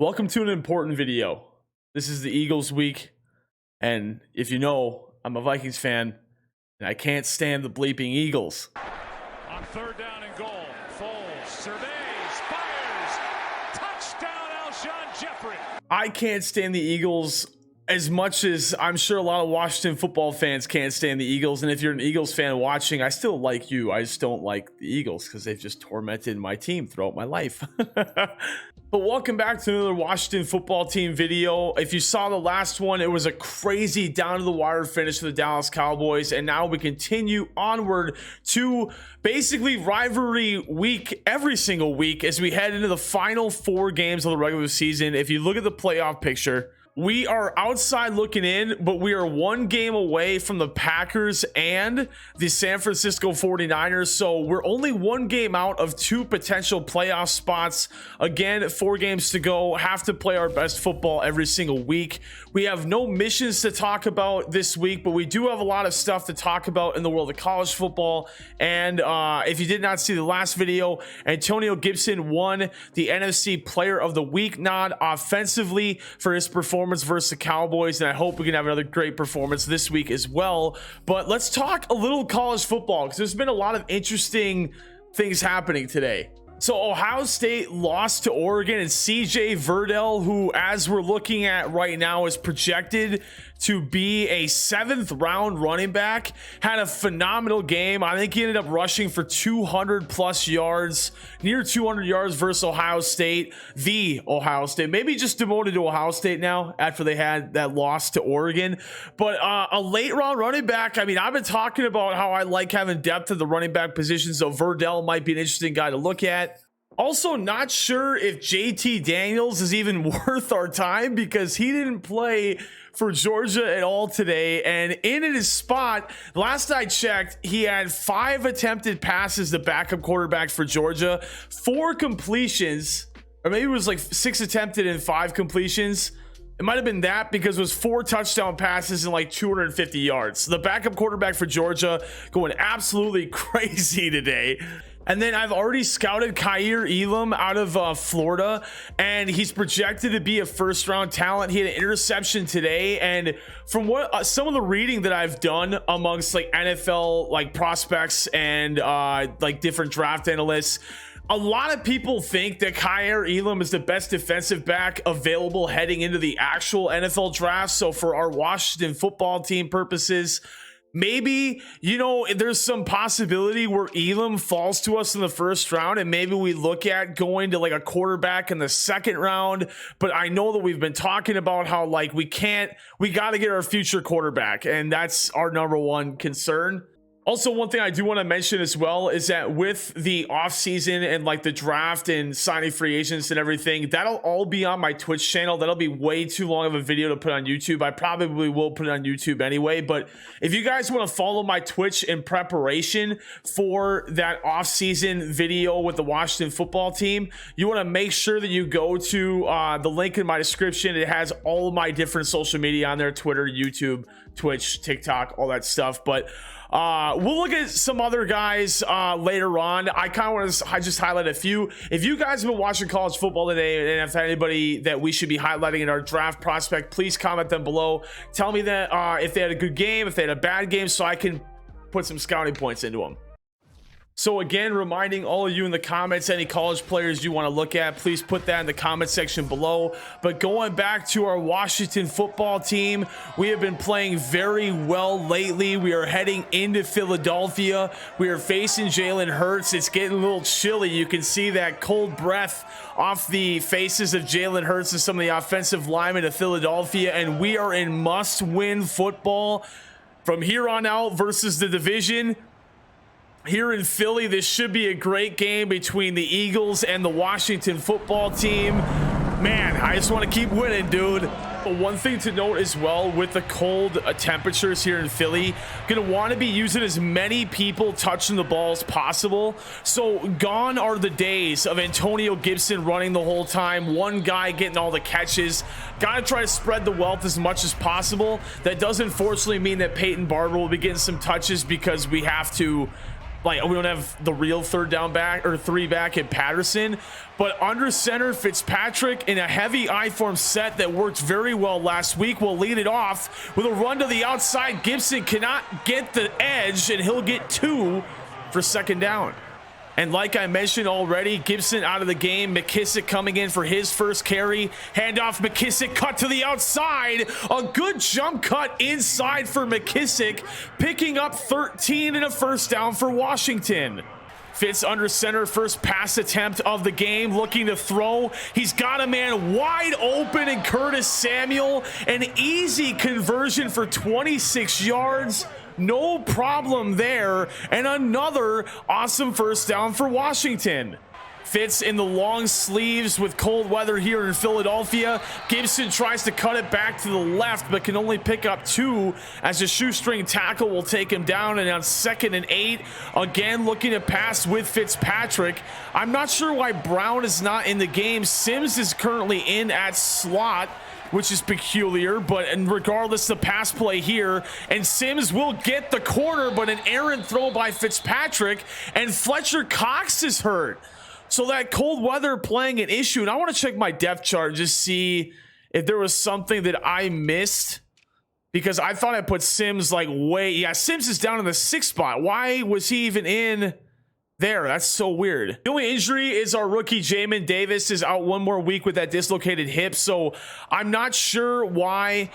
Welcome to an important video. This is the Eagles week, and if you know, I'm a Vikings fan, and I can't stand the bleeping Eagles. On third down and goal, Foles surveys, fires, touchdown Alshon Jeffrey. I can't stand the Eagles as much as I'm sure a lot of Washington football fans can't stand the Eagles. And if you're an Eagles fan watching, I still like you. I just don't like the Eagles because they've just tormented my team throughout my life. But welcome back to another Washington football team video. If you saw the last one, it was a crazy down to the wire finish for the Dallas Cowboys. And now we continue onward to basically rivalry week every single week as we head into the final 4 games of the regular season. If you look at the playoff picture, we are outside looking in, but we are 1 game away from the Packers and the San Francisco 49ers. So we're only 1 game out of 2 potential playoff spots. Again, 4 games to go. Have to play our best football every single week. We have no missions to talk about this week, but we do have a lot of stuff to talk about in the world of college football. And if you did not see the last video, Antonio Gibson won the NFC Player of the Week nod offensively for his performance versus the Cowboys, and I hope we can have another great performance this week as well. But let's talk a little college football because there's been a lot of interesting things happening today. So Ohio State lost to Oregon, and CJ Verdell, who as we're looking at right now is projected to be a 7th round running back, had a phenomenal game. I think he ended up rushing for 200 plus yards, near 200 yards versus Ohio State, the Ohio State, maybe just demoted to Ohio State now after they had that loss to Oregon. But a late round running back, I mean, I've been talking about how I like having depth at the running back position, so Verdell might be an interesting guy to look at. Also, not sure if JT Daniels is even worth our time because he didn't play for Georgia at all today. And in his spot, last I checked, he had 5 attempted passes, the backup quarterback for Georgia, 4 completions, or maybe it was like 6 attempted and 5 completions. It might have been that because it was 4 touchdown passes and like 250 yards. The backup quarterback for Georgia going absolutely crazy today. And then I've already scouted Kaiir Elam out of Florida, and he's projected to be a 1st round talent. He had an interception today, and from what some of the reading that I've done amongst like NFL like prospects and like different draft analysts, a lot of people think that Kaiir Elam is the best defensive back available heading into the actual NFL draft. So for our Washington football team purposes, maybe, you know, there's some possibility where Elam falls to us in the 1st round and maybe we look at going to like a quarterback in the 2nd round. But I know that we've been talking about how like we got to get our future quarterback, and that's our number 1 concern. Also, one thing I do want to mention as well is that with the offseason and like the draft and signing free agents and everything, that'll all be on my Twitch channel. That'll be way too long of a video to put on YouTube. I probably will put it on YouTube anyway, but if you guys want to follow my Twitch in preparation for that offseason video with the Washington football team, you want to make sure that you go to the link in my description. It has all of my different social media on there: Twitter, YouTube, Twitch, TikTok, all that stuff. But we'll look at some other guys later on. I kind of want to just highlight a few. If you guys have been watching college football today and if anybody that we should be highlighting in our draft prospect, please comment them below. Tell me that if they had a good game, if they had a bad game, so I can put some scouting points into them. So again, reminding all of you in the comments, any college players you want to look at, please put that in the comment section below. But going back to our Washington football team, we have been playing very well lately. We are heading into Philadelphia. We are facing Jalen Hurts. It's getting a little chilly. You can see that cold breath off the faces of Jalen Hurts and some of the offensive linemen of Philadelphia. And we are in must-win football from here on out versus the division. Here in Philly, this should be a great game between the Eagles and the Washington football team. Man, I just want to keep winning, dude. But one thing to note as well, with the cold temperatures here in Philly, gonna want to be using as many people touching the ball as possible. So gone are the days of Antonio Gibson running the whole time, one guy getting all the catches. Gotta try to spread the wealth as much as possible. That does unfortunately mean that Peyton Barber will be getting some touches because we have to like we don't have the real third down back or three back at Patterson, but under center, Fitzpatrick in a heavy I-form set that worked very well last week will lead it off with a run to the outside. Gibson cannot get the edge, and he'll get 2 for second down. And like I mentioned already, Gibson out of the game. McKissick coming in for his first carry. Handoff, McKissick cut to the outside. A good jump cut inside for McKissick, picking up 13 and a first down for Washington. Fitz under center, first pass attempt of the game, looking to throw. He's got a man wide open in Curtis Samuel. An easy conversion for 26 yards. No problem there, and another awesome first down for Washington. Fitz in the long sleeves with cold weather here in Philadelphia. Gibson tries to cut it back to the left, but can only pick up 2 as a shoestring tackle will take him down. And on 2nd and 8, again looking to pass with Fitzpatrick. I'm not sure why Brown is not in the game. Sims is currently in at slot, which is peculiar, but and regardless, the pass play here, and Sims will get the corner, but an errant throw by Fitzpatrick, and Fletcher Cox is hurt. So that cold weather playing an issue, and I want to check my depth chart, just see if there was something that I missed, because I thought I put Sims like Sims is down in the 6th spot. Why was he even in there? That's so weird. The only injury is our rookie Jamin Davis is out 1 more week with that dislocated hip, so I'm not sure why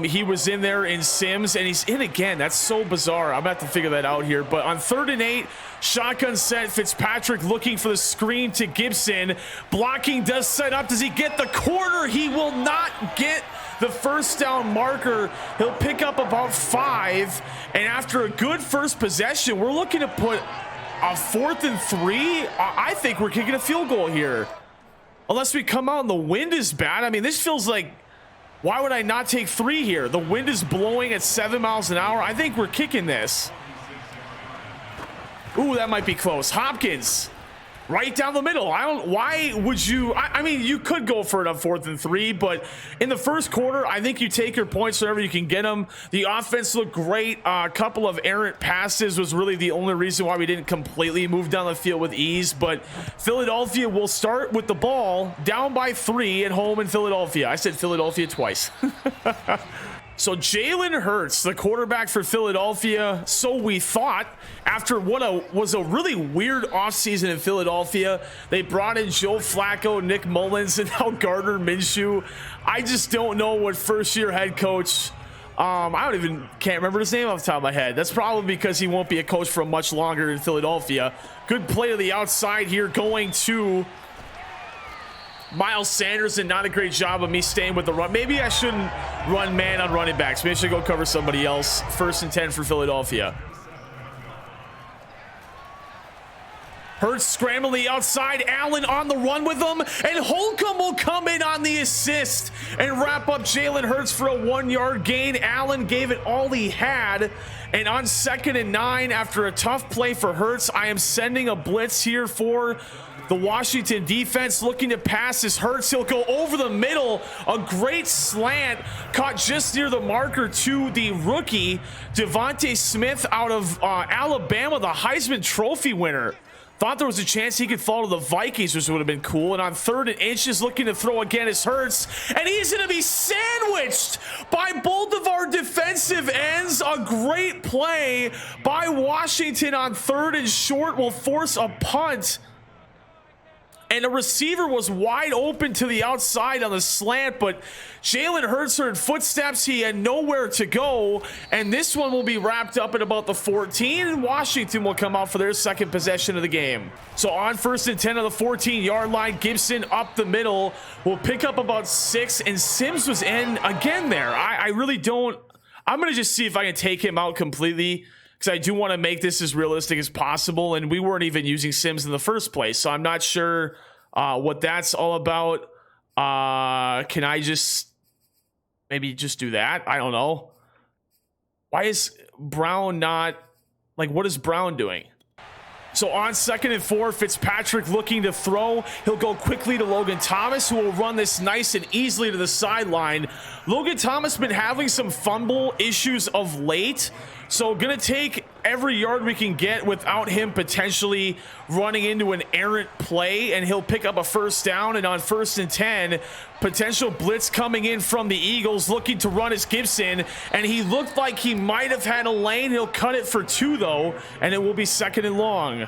he was in there in Sims, and he's in again. That's so bizarre. I'm gonna have to figure that out here. But on 3rd and 8, shotgun set, Fitzpatrick looking for the screen to Gibson. Blocking does set up. Does he get the corner? He will not get the first down marker. He'll pick up about 5, and after a good first possession, we're looking to put a 4th and 3. I think we're kicking a field goal here, unless we come out and the wind is bad. I mean, this feels like, why would I not take 3 here? The wind is blowing at 7 miles an hour. I think we're kicking this. Ooh, that might be close. Hopkins right down the middle. Why would you? I mean, you could go for it on 4th and 3, but in the first quarter, I think you take your points wherever you can get them. The offense looked great. A couple of errant passes was really the only reason why we didn't completely move down the field with ease, but Philadelphia will start with the ball down by 3 at home in Philadelphia. I said Philadelphia twice. So Jalen Hurts, the quarterback for Philadelphia, so we thought, after what was a really weird offseason in Philadelphia. They brought in Joe Flacco, Nick Mullins, and now Gardner Minshew. I just don't know what first-year head coach, can't remember his name off the top of my head. That's probably because he won't be a coach for much longer in Philadelphia. Good play to the outside here, going to Miles Sanders, and not a great job of me staying with the run. Maybe I shouldn't run man on running backs. Maybe I should go cover somebody else. 1st and 10 for Philadelphia. Hurts scrambling the outside. Allen on the run with him, and Holcomb will come in on the assist and wrap up Jalen Hurts for a 1-yard gain. Allen gave it all he had, and on 2nd and 9, after a tough play for Hurts, I am sending a blitz here for the Washington defense, looking to pass his Hurts. He'll go over the middle. A great slant caught just near the marker to the rookie Devontae Smith out of Alabama, the Heisman Trophy winner. Thought there was a chance he could fall to the Vikings, which would have been cool. And on 3rd and inches, looking to throw again is Hurts, and he's going to be sandwiched by both of our defensive ends. A great play by Washington on 3rd and short will force a punt. And a receiver was wide open to the outside on the slant, but Jalen Hurts heard footsteps. He had nowhere to go, and this one will be wrapped up at about the 14, and Washington will come out for their 2nd possession of the game. So on 1st and 10 of the 14-yard line, Gibson up the middle will pick up about 6, and Sims was in again there. I really don't. I'm going to just see if I can take him out completely, because I do want to make this as realistic as possible, and we weren't even using Sims in the first place, so I'm not sure what that's all about. Can I just maybe just do that? I don't know. Why is Brown not, like, what is Brown doing? So on 2nd and 4, Fitzpatrick looking to throw. He'll go quickly to Logan Thomas, who will run this nice and easily to the sideline. Logan Thomas been having some fumble issues of late, so gonna take every yard we can get without him potentially running into an errant play, and he'll pick up a first down. And on 1st and 10, potential blitz coming in from the Eagles, looking to run as Gibson, and he looked like he might have had a lane. He'll cut it for 2 though, and it will be 2nd and long.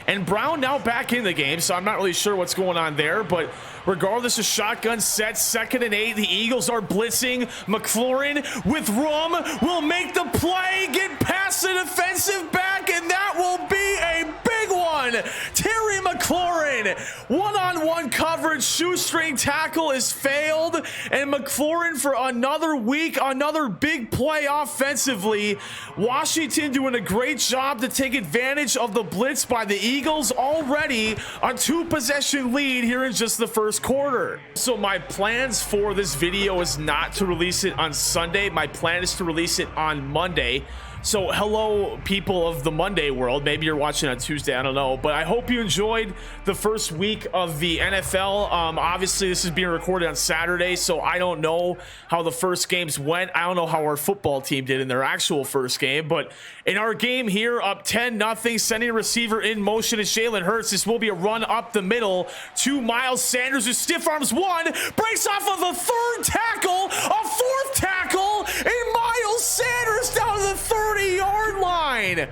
And Brown now back in the game, so I'm not really sure what's going on there, but regardless of shotgun set, 2nd and 8, the Eagles are blitzing. McLaurin with room will make the play, get past the defensive back, and that will be a big one. Terry McLaurin, one-on-one coverage, shoestring tackle is failed, and McLaurin for another week, another big play offensively. Washington doing a great job to take advantage of the blitz by the Eagles, already a 2-possession lead here in just the first quarter. So my plans for this video is not to release it on Sunday. My plan is to release it on Monday. So hello, people of the Monday world. Maybe you're watching on Tuesday, I don't know, but I hope you enjoyed the first week of the NFL. Obviously this is being recorded on Saturday, so I don't know how the first games went. I don't know how our football team did in their actual first game, but in our game here, up 10-0, sending a receiver in motion is Jalen Hurts. This will be a run up the middle to Miles Sanders, who stiff arms one, breaks off of a 3rd tackle, a 4th tackle, and Miles Sanders down to the 30-yard line.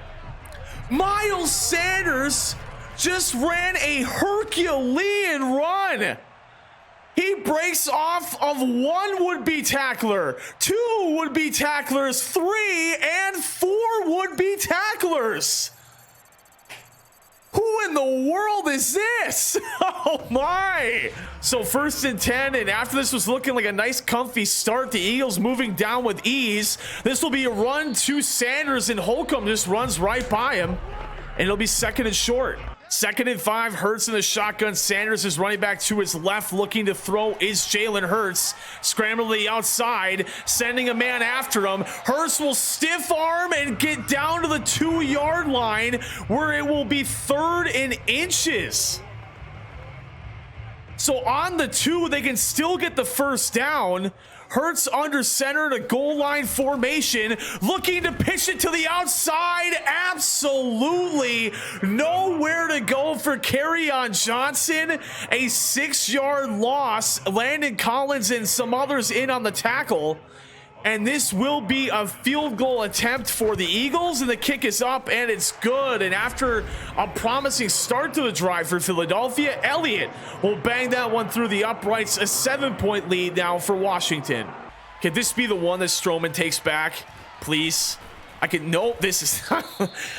Miles Sanders just ran a Herculean run. He breaks off of 1 would-be tackler, 2 would-be tacklers, 3 and 4 would-be tacklers. Who in the world is this? Oh my! So 1st and 10, and after this was looking like a nice comfy start, the Eagles moving down with ease. This will be a run to Sanders, and Holcomb just runs right by him, and it'll be 2nd and short. 2nd and 5, Hurts in the shotgun. Sanders is running back to his left, looking to throw is Jalen Hurts. Scrambling to the outside, sending a man after him. Hurts will stiff arm and get down to the 2-yard line, where it will be 3rd and inches. So on the 2, they can still get the first down. Hurts under center in a goal line formation, looking to pitch it to the outside. Absolutely nowhere to go for Kerryon Johnson. A 6-yard loss. Landon Collins and some others in on the tackle. And this will be a field goal attempt for the Eagles, and the kick is up, and it's good. And after a promising start to the drive for Philadelphia, Elliott will bang that one through the uprights. A 7-point lead now for Washington. Could this be the one that Strowman takes back, please? I can, no, this is,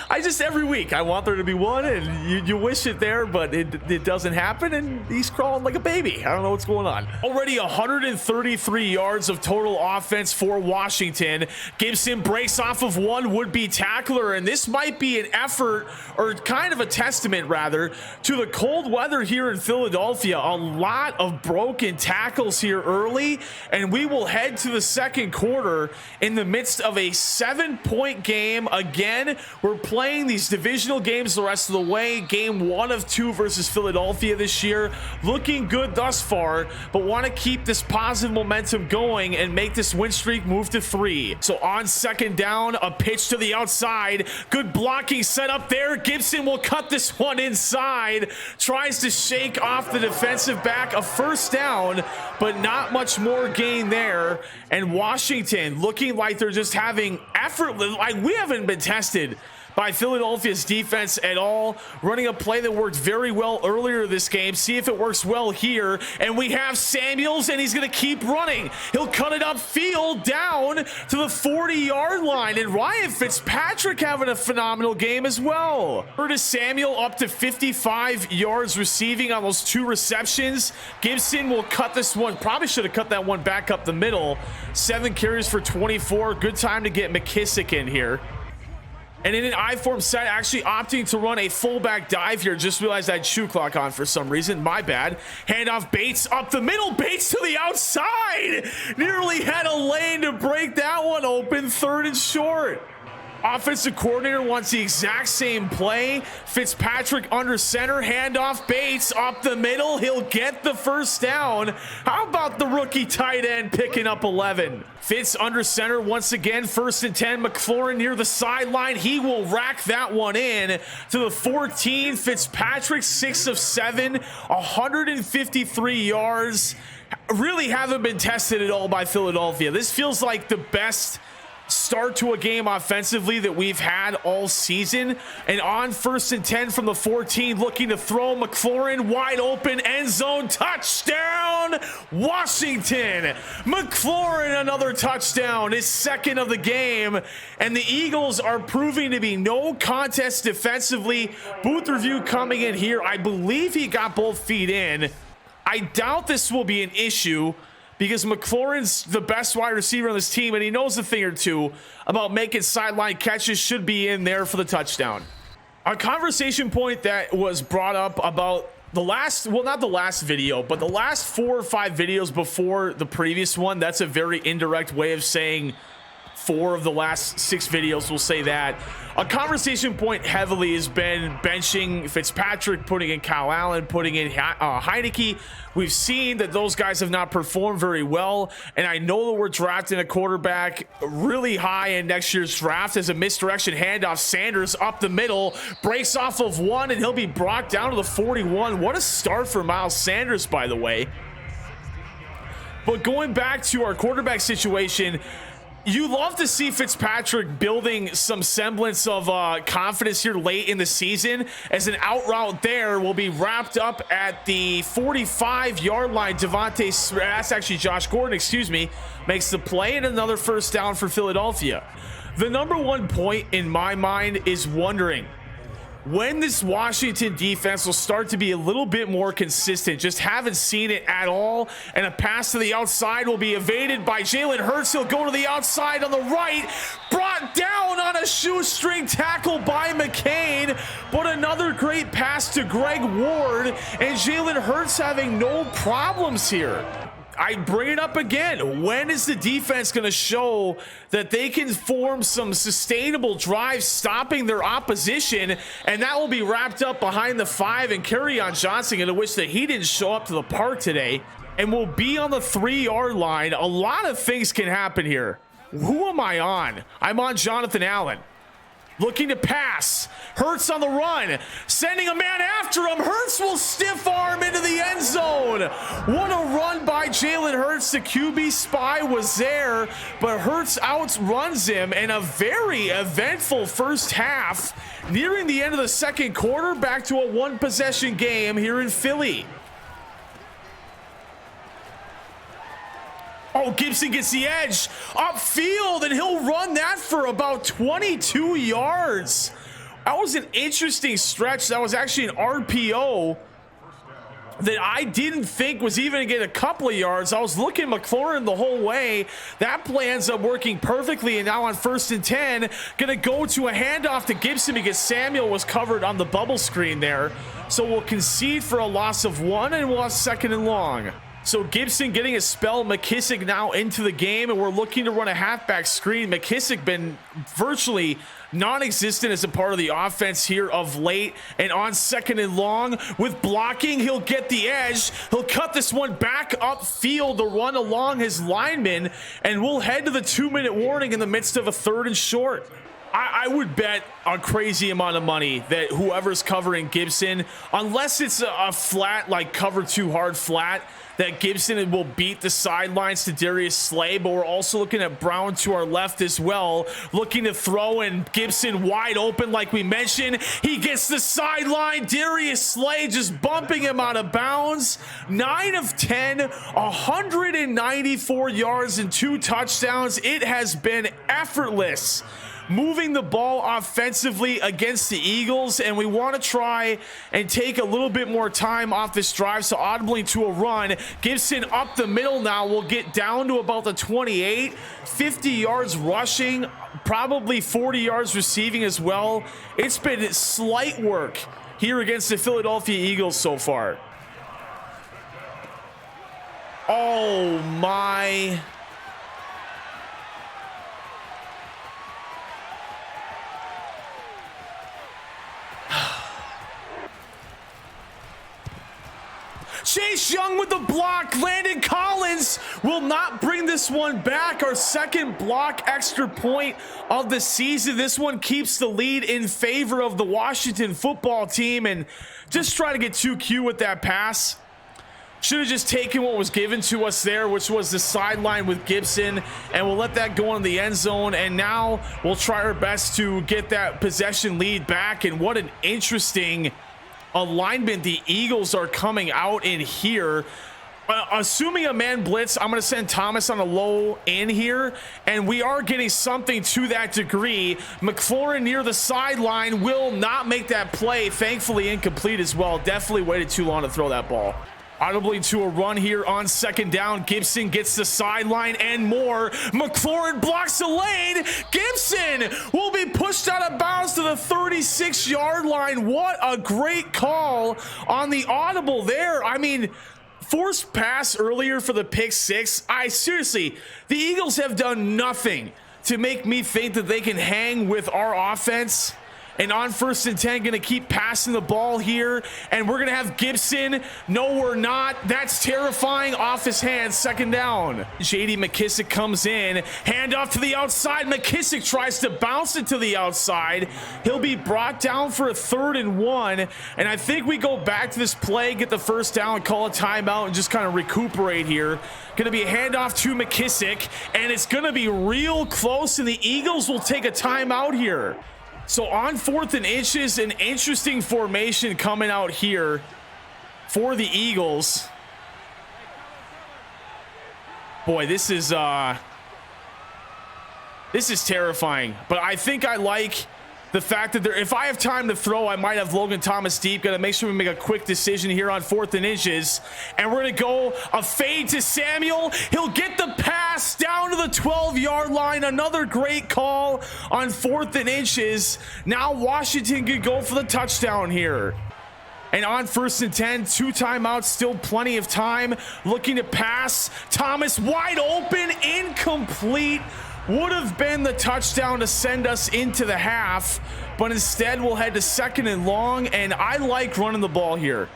I just, every week, I want there to be one, and you wish it there, but it doesn't happen, and he's crawling like a baby. I don't know what's going on. Already 133 yards of total offense for Washington. Gibson breaks off of 1 would-be tackler, and this might be an effort, or kind of a testament, rather, to the cold weather here in Philadelphia. A lot of broken tackles here early, and we will head to the 2nd quarter in the midst of a 7-point game. Again, we're playing these divisional games the rest of the way. Game 1 of 2 versus Philadelphia this year. Looking good thus far, but want to keep this positive momentum going and make this win streak move to 3. So on 2nd down, a pitch to the outside. Good blocking set up there. Gibson will cut this one inside. Tries to shake off the defensive back. A 1st down, but not much more gain there. And Washington looking like they're just having effortless. Like, we haven't been tested by Philadelphia's defense at all. Running a play that worked very well earlier this game. See if it works well here. And we have Samuels, and he's going to keep running. He'll cut it upfield down to the 40-yard line. And Ryan Fitzpatrick having a phenomenal game as well. Curtis Samuel up to 55 yards receiving on those 2 receptions. Gibson will cut this one. Probably should have cut that one back up the middle. 7 carries for 24. Good time to get McKissick in here. And in an I-form set, actually opting to run a fullback dive here. Just realized I had shoe clock on for some reason. My bad. Handoff, Bates up the middle. Bates to the outside. Nearly had a lane to break that one open. 3rd and short. Offensive coordinator wants the exact same play. Fitzpatrick under center, handoff, Bates up the middle. He'll get the first down. How about the rookie tight end picking up 11? Fitz under center once again, 1st and 10. McLaurin near the sideline. He will rack that one in to the 14. Fitzpatrick 6 of 7, 153 yards. Really haven't been tested at all by Philadelphia. This feels like the best start to a game offensively that we've had all season. And on 1st and 10 from the 14, looking to throw. McLaurin wide open, end zone, touchdown Washington. McLaurin another touchdown, his 2nd of the game, and the Eagles are proving to be no contest defensively. Booth review coming in here. I believe he got both feet in. I doubt this will be an issue, because McLaurin's the best wide receiver on this team, and he knows a thing or two about making sideline catches. Should be in there for the touchdown. A conversation point that was brought up about the last, well, not the last video, but the last 4 or 5 videos before the previous one. That's a very indirect way of saying 4 of the last 6 videos will say that. A conversation point heavily has been benching Fitzpatrick, putting in Kyle Allen, putting in Heineke. We've seen that those guys have not performed very well, and I know that we're drafting a quarterback really high in next year's draft. As a misdirection handoff, Sanders up the middle, breaks off of one, and he'll be brought down to the 41. What a start for Miles Sanders, by the way. But going back to our quarterback situation, you love to see Fitzpatrick building some semblance of confidence here late in the season, as an out route there will be wrapped up at the 45-yard line. That's actually Josh Gordon, excuse me, makes the play, and another first down for Philadelphia. The number one point in my mind is wondering when this Washington defense will start to be a little bit more consistent. Just haven't seen it at all. And a pass to the outside will be evaded by Jalen Hurts. He'll go to the outside on the right, brought down on a shoestring tackle by McCain. But another great pass to Greg Ward, and Jalen Hurts having no problems here. I bring it up again. When is the defense going to show that they can form some sustainable drives, stopping their opposition? And that will be wrapped up behind the 5. And Kerryon Johnson, going to wish that he didn't show up to the park today, and will be on the 3-yard line. A lot of things can happen here. Who am I on? I'm on Jonathan Allen. Looking to pass. Hurts on the run, sending a man after him. Hurts will stiff arm into the end zone. What a run by Jalen Hurts. The QB spy was there, but Hurts outruns him, and a very eventful first half. Nearing the end of the second quarter, back to a 1-possession game here in Philly. Oh, Gibson gets the edge upfield, and he'll run that for about 22 yards. That was an interesting stretch. That was actually an RPO that I didn't think was even going to get a couple of yards. I was looking at McLaurin the whole way. That play ends up working perfectly, and now on 1st and 10, going to go to a handoff to Gibson because Samuel was covered on the bubble screen there. So we'll concede for a loss of 1, and we'll have 2nd and long. So Gibson getting a spell, McKissick now into the game, and we're looking to run a halfback screen. McKissick been virtually non-existent as a part of the offense here of late, and on 2nd and long with blocking, he'll get the edge. He'll cut this one back upfield to run along his lineman, and we'll head to the 2-minute warning in the midst of a 3rd and short. I would bet a crazy amount of money that whoever's covering Gibson, unless it's a flat, like cover 2 hard flat, that Gibson will beat the sidelines to Darius Slay. But we're also looking at Brown to our left as well, looking to throw, and Gibson wide open like we mentioned. He gets the sideline. Darius Slay just bumping him out of bounds. 9 of 10, 194 yards and 2 touchdowns. It has been effortless moving the ball offensively against the Eagles, and we want to try and take a little bit more time off this drive, so audibly to a run. Gibson up the middle now will get down to about the 28, 50 yards rushing, probably 40 yards receiving as well. It's been slight work here against the Philadelphia Eagles so far. Oh my. Chase Young with the block. Landon Collins will not bring this one back. Our second block extra point of the season. This one keeps the lead in favor of the Washington football team, and just try to get 2Q with that pass. Should have just taken what was given to us there, which was the sideline with Gibson, and we'll let that go in the end zone. And now we'll try our best to get that possession lead back. And what an interesting alignment the Eagles are coming out in here. Assuming a man blitz, I'm going to send Thomas on a low in here, and we are getting something to that degree. McLaurin near the sideline will not make that play. Thankfully incomplete as well. Definitely waited too long to throw that ball. Audibly to a run here on second down. Gibson gets the sideline and more. McLaurin blocks the lane. Gibson will be pushed out of bounds to the 36-yard line. What a great call on the audible there. I mean, forced pass earlier for the pick six. Seriously, the Eagles have done nothing to make me think that they can hang with our offense. And on 1st and 10, going to keep passing the ball here. And we're going to have Gibson. No, we're not. That's terrifying. Off his hands. Second down. J.D. McKissick comes in. Handoff to the outside. McKissick tries to bounce it to the outside. He'll be brought down for a 3rd and 1. And I think we go back to this play, get the first down, call a timeout, and just kind of recuperate here. Going to be a handoff to McKissick. And it's going to be real close. And the Eagles will take a timeout here. So on 4th and inches, an interesting formation coming out here for the Eagles. Boy, this is terrifying. But I think I like the fact that if I have time to throw, I might have Logan Thomas deep. Got to make sure we make a quick decision here on 4th and inches. And we're going to go a fade to Samuel. He'll get the pass down to the 12-yard line. Another great call on 4th and inches. Now Washington could go for the touchdown here. And on 1st and 10, 2 timeouts, still plenty of time. Looking to pass. Thomas wide open, incomplete. Would have been the touchdown to send us into the half, but instead we'll head to 2nd and long, and I like running the ball here.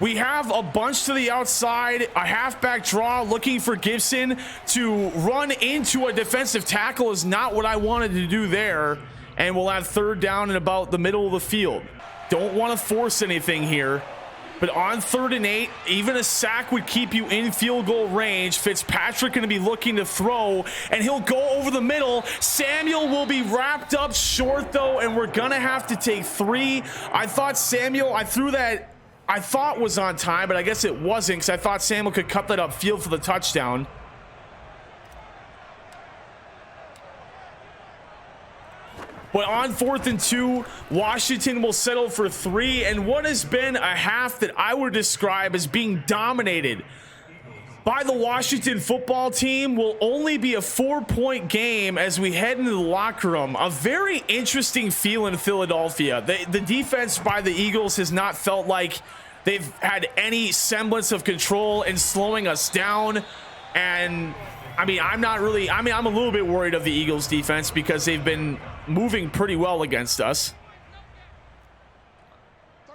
We have a bunch to the outside, a halfback draw looking for Gibson to run into a defensive tackle is not what I wanted to do there, and we'll have 3rd down in about the middle of the field. Don't want to force anything here. But on 3rd and 8, even a sack would keep you in field goal range. Fitzpatrick going to be looking to throw, and he'll go over the middle. Samuel will be wrapped up short, though, and we're going to have to take 3. I thought Samuel, I thought was on time, but I guess it wasn't because I thought Samuel could cut that upfield for the touchdown. But on 4th and 2, Washington will settle for 3, and what has been a half that I would describe as being dominated by the Washington football team will only be a 4-point game as we head into the locker room. A very interesting feel in Philadelphia. The defense by the Eagles has not felt like they've had any semblance of control in slowing us down. And I'm a little bit worried of the Eagles defense because they've been moving pretty well against us.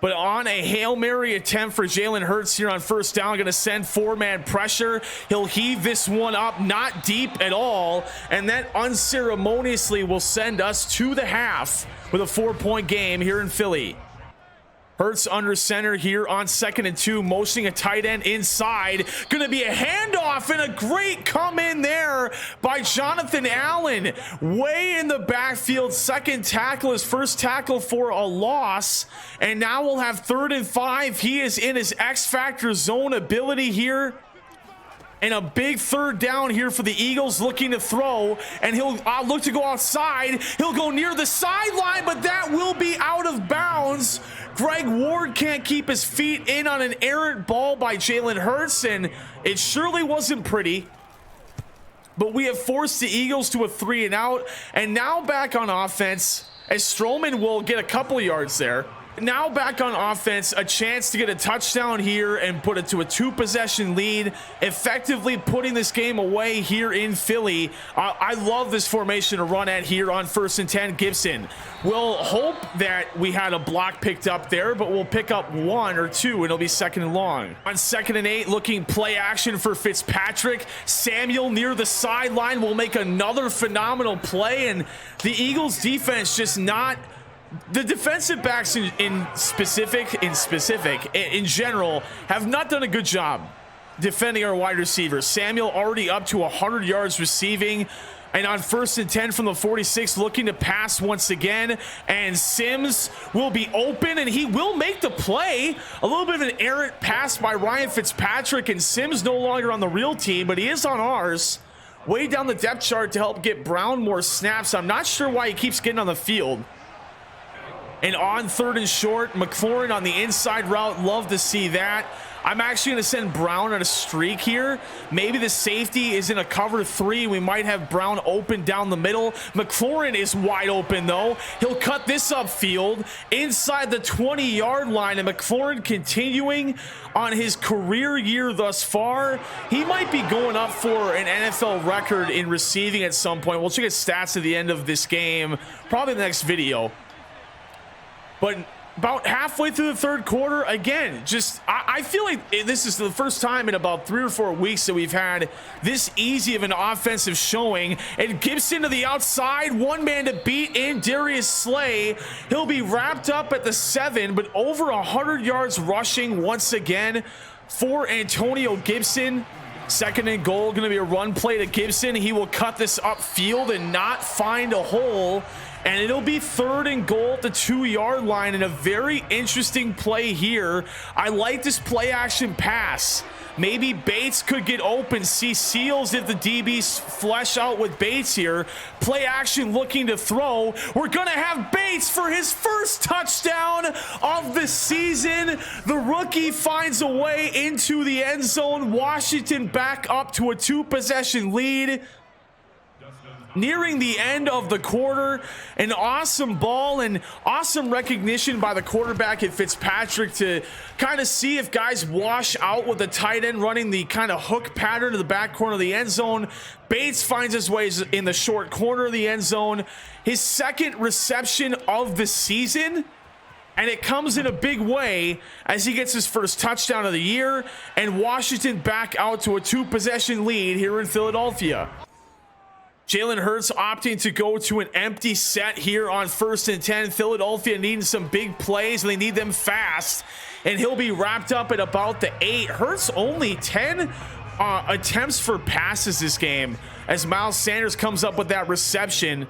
But on a Hail Mary attempt for Jalen Hurts here on 1st down, going to send 4-man pressure. He'll heave this one up, not deep at all, and that unceremoniously will send us to the half with a 4-point game here in Philly. Hurts under center here on 2nd and 2, motioning a tight end inside. Going to be a handoff and a great come in there by Jonathan Allen. Way in the backfield, 2nd tackle, his 1st tackle for a loss. And now we'll have 3rd and 5. He is in his X-Factor zone ability here. And a big 3rd down here for the Eagles looking to throw. And he'll look to go outside. He'll go near the sideline, but that will be out of bounds. Greg Ward can't keep his feet in on an errant ball by Jalen Hurts, and it surely wasn't pretty. But we have forced the Eagles to a 3 and out. And now back on offense as Strowman will get a couple yards there. now back on offense, a chance to get a touchdown here and put it to a 2-possession lead, effectively putting this game away here in Philly. I love this formation to run at here on 1st and 10. Gibson will hope that we had a block picked up there, but we'll pick up 1 or 2 and it'll be 2nd and long. On 2nd and 8, looking play action for Fitzpatrick. Samuel near the sideline will make another phenomenal play, and the Eagles defense just not... The defensive backs in general have not done a good job defending our wide receivers. Samuel already up to 100 yards receiving, and on 1st and 10 from the 46, looking to pass once again, and Sims will be open and he will make the play. A little bit of an errant pass by Ryan Fitzpatrick, and Sims no longer on the real team, but he is on ours. Way down the depth chart to help get Brown more snaps. I'm not sure why he keeps getting on the field. And on 3rd and short, McLaurin on the inside route. Love to see that. I'm actually going to send Brown on a streak here. Maybe the safety is in a cover 3. We might have Brown open down the middle. McLaurin is wide open, though. He'll cut this upfield inside the 20-yard line. And McLaurin continuing on his career year thus far. He might be going up for an NFL record in receiving at some point. We'll check his stats at the end of this game, probably in the next video. But about halfway through the 3rd quarter, again, just I feel like this is the first time in about 3 or 4 weeks that we've had this easy of an offensive showing. And Gibson to the outside, 1 man to beat in Darius Slay. He'll be wrapped up at the 7, but over 100 yards rushing once again for Antonio Gibson. 2nd and goal, going to be a run play to Gibson. He will cut this upfield and not find a hole. And it'll be 3rd and goal at the 2-yard line, and a very interesting play here. I like this play action pass. Maybe Bates could get open, see seals if the DBs flesh out with Bates here. Play action looking to throw. We're going to have Bates for his first touchdown of the season. The rookie finds a way into the end zone. Washington back up to a 2-possession lead. Nearing the end of the quarter, an awesome ball and awesome recognition by the quarterback at Fitzpatrick to kind of see if guys wash out with the tight end running the kind of hook pattern to the back corner of the end zone. Bates finds his ways in the short corner of the end zone. His 2nd reception of the season, and it comes in a big way as he gets his first touchdown of the year, and Washington back out to a 2-possession lead here in Philadelphia. Jalen Hurts opting to go to an empty set here on 1st and 10. Philadelphia needing some big plays, and they need them fast. And he'll be wrapped up at about the 8. Hurts only 10 attempts for passes this game as Miles Sanders comes up with that reception.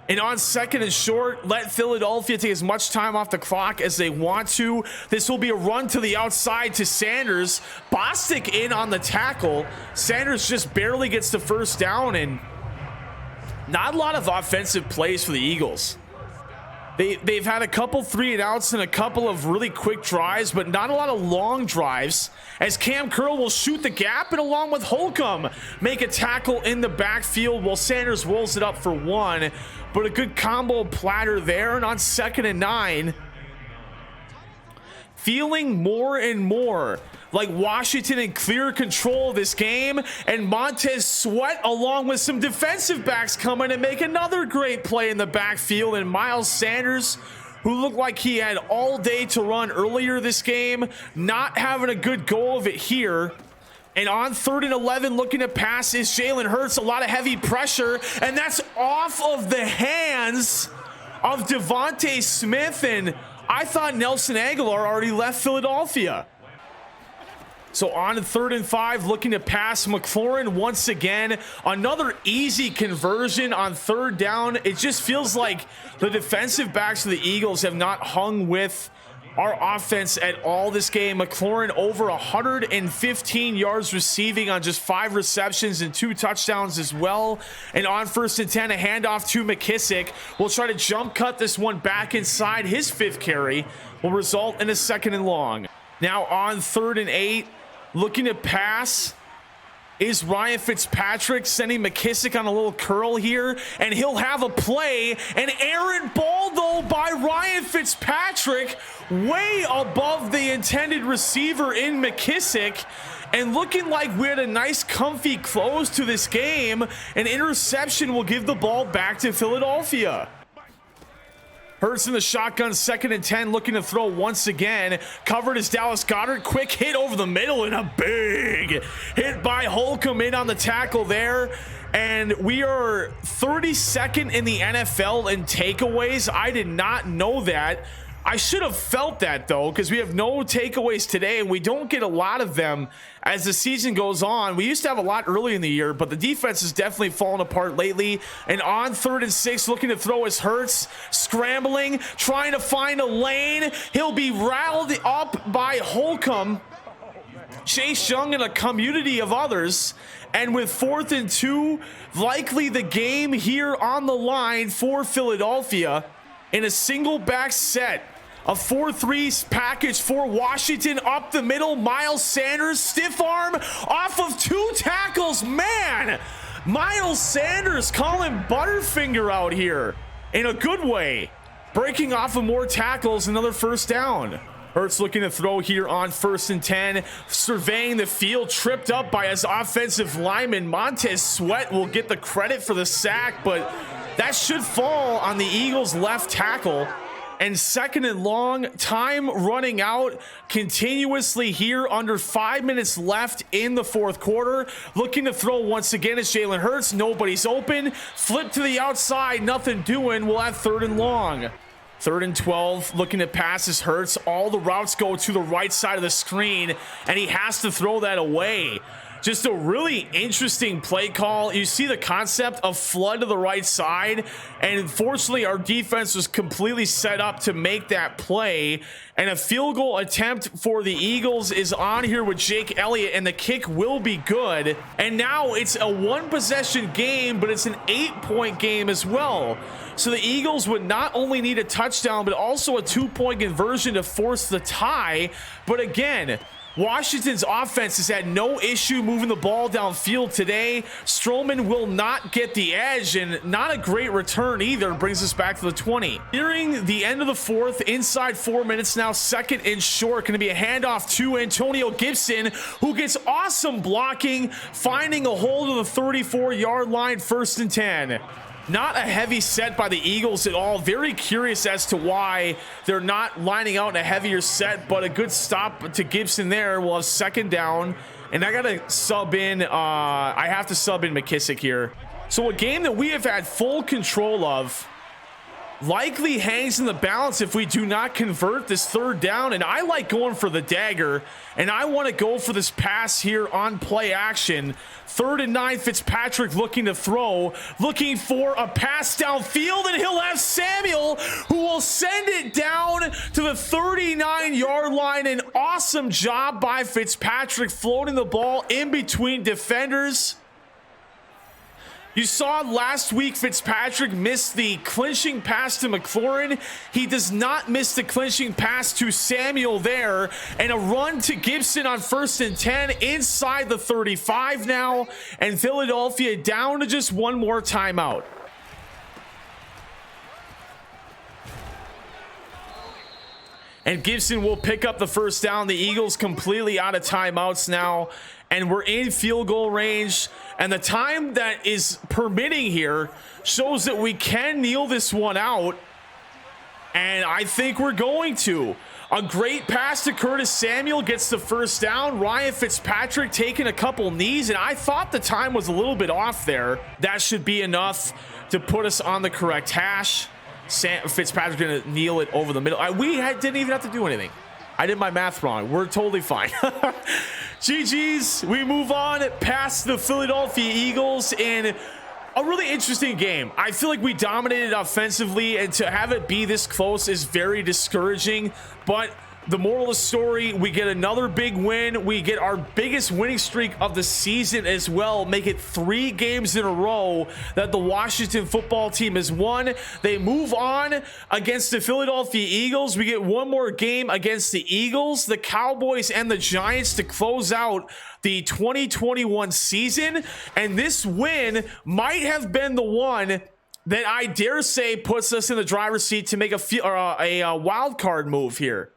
And on 2nd and short, let Philadelphia take as much time off the clock as they want to. This will be a run to the outside to Sanders. Bostic in on the tackle. Sanders just barely gets the first down, and not a lot of offensive plays for the Eagles. They've had a couple 3-and-outs and a couple of really quick drives, but not a lot of long drives, as Cam Curl will shoot the gap and along with Holcomb make a tackle in the backfield while Sanders rolls it up for 1. But a good combo platter there. And on 2nd and 9, feeling more and more like Washington in clear control of this game, and Montez Sweat along with some defensive backs coming and make another great play in the backfield. And Miles Sanders, who looked like he had all day to run earlier this game, not having a good go of it here. And on 3rd and 11, looking to pass is Jalen Hurts. A lot of heavy pressure, and that's off of the hands of Devontae Smith. And I thought Nelson Aguilar already left Philadelphia. So on 3rd and 5, looking to pass McLaurin once again. Another easy conversion on 3rd down. It just feels like the defensive backs of the Eagles have not hung with our offense at all this game. McLaurin over 115 yards receiving on just 5 receptions and 2 touchdowns as well. And on 1st and 10, a handoff to McKissick. We'll try to jump cut this one back inside. His 5th carry will result in a 2nd and long. Now on 3rd and 8, looking to pass. is Ryan Fitzpatrick, sending McKissick on a little curl here, and he'll have a play. An errant ball, though, by Ryan Fitzpatrick, way above the intended receiver in McKissick, and looking like we had a nice comfy close to this game. An interception will give the ball back to Philadelphia. Hurts in the shotgun, 2nd and 10, looking to throw once again. Covered is Dallas Goedert. Quick hit over the middle and a big hit by Holcomb in on the tackle there. And we are 32nd in the NFL in takeaways. I did not know that. I should have felt that, though, because we have no takeaways today, and we don't get a lot of them as the season goes on. We used to have a lot early in the year, but the defense has definitely fallen apart lately. And on 3rd and 6, looking to throw his Hurts, scrambling, trying to find a lane. He'll be riled up by Holcomb, Chase Young, and a community of others. And with 4th and 2, likely the game here on the line for Philadelphia in a single back set. A 4-3 package for Washington up the middle. Miles Sanders, stiff arm off of 2 tackles. Man, Miles Sanders calling Butterfinger out here in a good way. Breaking off of more tackles, another first down. Hurts looking to throw here on 1st and 10. Surveying the field, tripped up by his offensive lineman. Montez Sweat will get the credit for the sack, but that should fall on the Eagles' left tackle. And 2nd and long, time running out continuously here, under 5 minutes left in the 4th quarter. Looking to throw once again is Jalen Hurts. Nobody's open. Flip to the outside, nothing doing. We'll have 3rd and long. 3rd and 12, looking to pass his Hurts. All the routes go to the right side of the screen, and he has to throw that away. Just a really interesting play call. You see the concept of flood to the right side, and unfortunately our defense was completely set up to make that play. And a field goal attempt for the Eagles is on here with Jake Elliott, and the kick will be good. And now it's a 1-possession game, but it's an 8-point game as well. So the Eagles would not only need a touchdown, but also a 2-point conversion to force the tie. But again, Washington's offense has had no issue moving the ball downfield today. Strowman will not get the edge, and not a great return either. Brings us back to the 20. Nearing the end of the 4th, inside 4 minutes now, 2nd and short. Going to be a handoff to Antonio Gibson, who gets awesome blocking, finding a hole to the 34-yard line, 1st and 10. Not a heavy set by the Eagles at all. Very curious as to why they're not lining out in a heavier set, but a good stop to Gibson there. We'll have 2nd down, and I gotta sub in, I have to sub in McKissick here. So a game that we have had full control of likely hangs in the balance if we do not convert this 3rd down. And I like going for the dagger, and I want to go for this pass here on play action. 3rd and 9, Fitzpatrick looking to throw, looking for a pass downfield, and he'll have Samuel, who will send it down to the 39-yard line. An awesome job by Fitzpatrick floating the ball in between defenders. You saw last week Fitzpatrick miss the clinching pass to McLaurin. He does not miss the clinching pass to Samuel there. And a run to Gibson on 1st and 10 inside the 35 now. And Philadelphia down to just one more timeout. And Gibson will pick up the 1st down. The Eagles completely out of timeouts now, and we're in field goal range. And the time that is permitting here shows that we can kneel this one out, and I think we're going to. A great pass to Curtis Samuel gets the 1st down. Ryan Fitzpatrick taking a couple knees, and I thought the time was a little bit off there. That should be enough to put us on the correct hash. Fitzpatrick gonna kneel it over the middle. Didn't even have to do anything. I did my math wrong. We're totally fine. GG's. We move on past the Philadelphia Eagles in a really interesting game. I feel like we dominated offensively, and to have it be this close is very discouraging. But the moral of the story, we get another big win. We get our biggest winning streak of the season as well. Make it 3 games in a row that the Washington football team has won. They move on against the Philadelphia Eagles. We get one more game against the Eagles, the Cowboys, and the Giants to close out the 2021 season. And this win might have been the one that I dare say puts us in the driver's seat to make a wild card move here.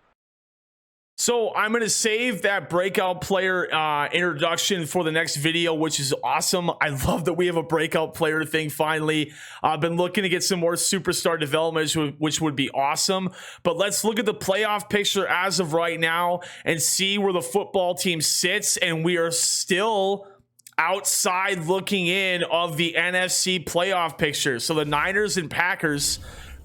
So I'm going to save that breakout player introduction for the next video, which is awesome. I love that we have a breakout player thing finally. I've been looking to get some more superstar development, which would be awesome. But let's look at the playoff picture as of right now and see where the football team sits. And we are still outside looking in of the NFC playoff picture. So the Niners and Packers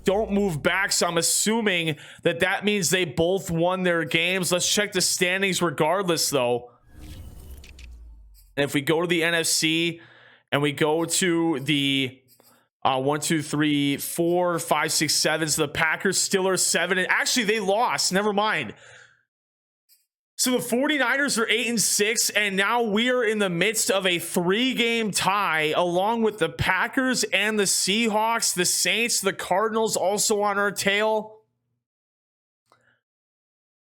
don't move back, so I'm assuming that that means they both won their games. Let's check the standings regardless, though. And if we go to the NFC and we go to the 1, 2, 3, 4, 5, 6, 7, so the Packers still are 7, and actually they lost. Never mind. So the 49ers are 8-6, and now we are in the midst of a 3-game tie along with the Packers and the Seahawks, the Saints, the Cardinals also on our tail.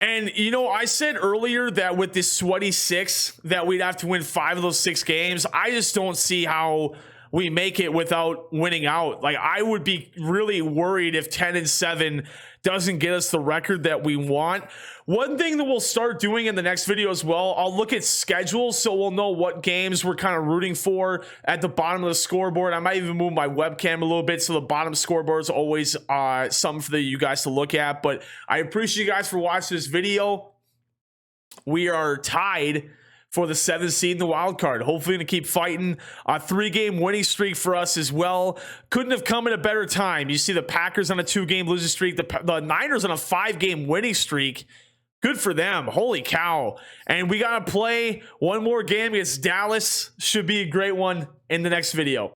And, you know, I said earlier that with this sweaty 6 that we'd have to win 5 of those 6 games. I just don't see how we make it without winning out. Like, I would be really worried if 10-7 doesn't get us the record that we want. One thing that we'll start doing in the next video as well, I'll look at schedules so we'll know what games we're kind of rooting for at the bottom of the scoreboard. I might even move my webcam a little bit so the bottom scoreboard is always something for you guys to look at. But I appreciate you guys for watching this video. We are tied for the 7th seed in the wild card. Hopefully going to keep fighting. A 3-game winning streak for us as well. Couldn't have come at a better time. You see the Packers on a 2-game losing streak. The Niners on a 5-game winning streak. Good for them. Holy cow. And we got to play one more game against Dallas. Should be a great one in the next video.